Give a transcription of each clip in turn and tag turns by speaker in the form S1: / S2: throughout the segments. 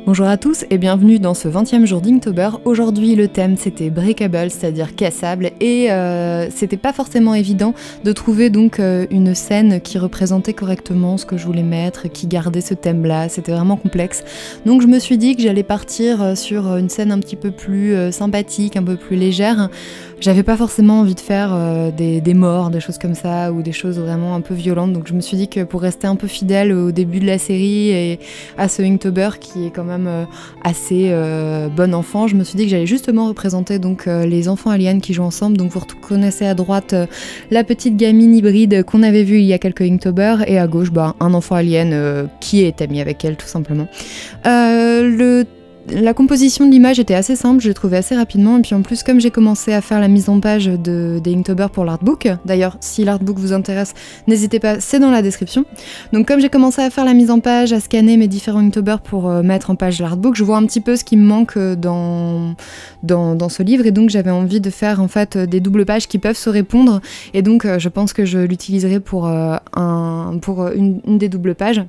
S1: Bonjour à tous et bienvenue dans ce 20e jour d'Inktober. Aujourd'hui le thème c'était breakable, c'est-à-dire cassable, et c'était pas forcément évident de trouver donc une scène qui représentait correctement ce que je voulais mettre, qui gardait ce thème-là, c'était vraiment complexe. Donc je me suis dit que j'allais partir sur une scène un petit peu plus sympathique, un peu plus légère. J'avais pas forcément envie de faire des morts, des choses comme ça, ou des choses vraiment un peu violentes, donc je me suis dit que pour rester un peu fidèle au début de la série et à ce Inktober qui est quand même assez bon enfant, je me suis dit que j'allais justement représenter donc les enfants aliens qui jouent ensemble. Donc vous reconnaissez à droite la petite gamine hybride qu'on avait vue il y a quelques Inktober, et à gauche un enfant alien qui est ami avec elle tout simplement. La composition de l'image était assez simple, je l'ai trouvée assez rapidement, et puis en plus comme j'ai commencé à faire la mise en page des Inktober pour l'artbook, d'ailleurs si l'artbook vous intéresse n'hésitez pas, c'est dans la description. Donc comme j'ai commencé à faire la mise en page, à scanner mes différents Inktober pour mettre en page l'artbook, je vois un petit peu ce qui me manque dans ce livre, et donc j'avais envie de faire en fait des doubles pages qui peuvent se répondre, et donc je pense que je l'utiliserai pour une des doubles pages.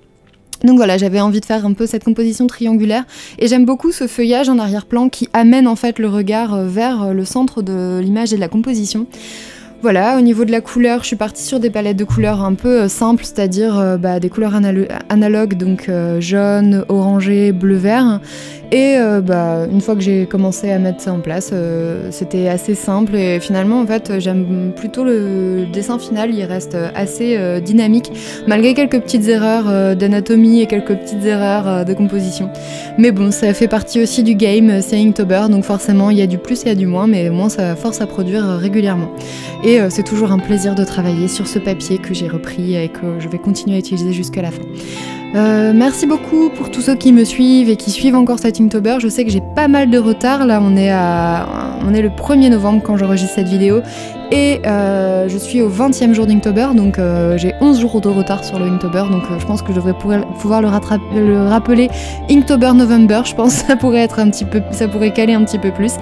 S1: Donc voilà, j'avais envie de faire un peu cette composition triangulaire, et j'aime beaucoup ce feuillage en arrière-plan qui amène en fait le regard vers le centre de l'image et de la composition. Voilà, au niveau de la couleur, je suis partie sur des palettes de couleurs un peu simples, c'est-à-dire des couleurs analogues, donc jaune, orangé, bleu, vert. Et une fois que j'ai commencé à mettre ça en place, c'était assez simple, et finalement en fait j'aime plutôt le dessin final, il reste assez dynamique, malgré quelques petites erreurs d'anatomie et quelques petites erreurs de composition. Mais bon, ça fait partie aussi du game, c'est Inktober, donc forcément il y a du plus et il y a du moins, mais au moins ça force à produire régulièrement. Et c'est toujours un plaisir de travailler sur ce papier que j'ai repris et que je vais continuer à utiliser jusqu'à la fin. Merci beaucoup pour tous ceux qui me suivent et qui suivent encore cet Inktober. Je sais que j'ai pas mal de retard, là on est le 1er novembre quand j'enregistre cette vidéo, et je suis au 20e jour d'Inktober, donc j'ai 11 jours de retard sur le Inktober, donc je pense que je devrais pouvoir le rappeler Inktober November, je pense que ça pourrait caler un petit peu plus.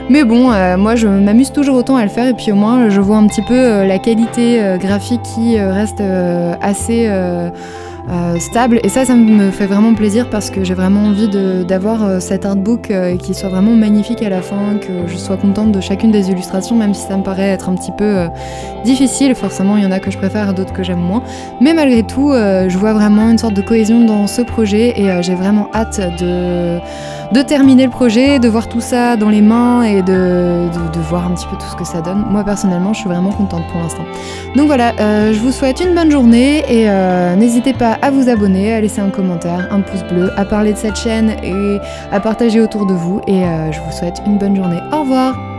S1: Mais bon, moi je m'amuse toujours autant à le faire, et puis au moins je vois un petit peu la qualité graphique qui reste assez stable, et ça me fait vraiment plaisir parce que j'ai vraiment envie d'avoir cet artbook qui soit vraiment magnifique à la fin, que je sois contente de chacune des illustrations, même si ça me paraît être un petit peu difficile. Forcément il y en a que je préfère, d'autres que j'aime moins, mais malgré tout je vois vraiment une sorte de cohésion dans ce projet, et j'ai vraiment hâte de terminer le projet, de voir tout ça dans les mains, et de voir un petit peu tout ce que ça donne. Moi personnellement je suis vraiment contente pour l'instant. Donc voilà, je vous souhaite une bonne journée, et n'hésitez pas à vous abonner, à laisser un commentaire, un pouce bleu, à parler de cette chaîne et à partager autour de vous, et je vous souhaite une bonne journée. Au revoir!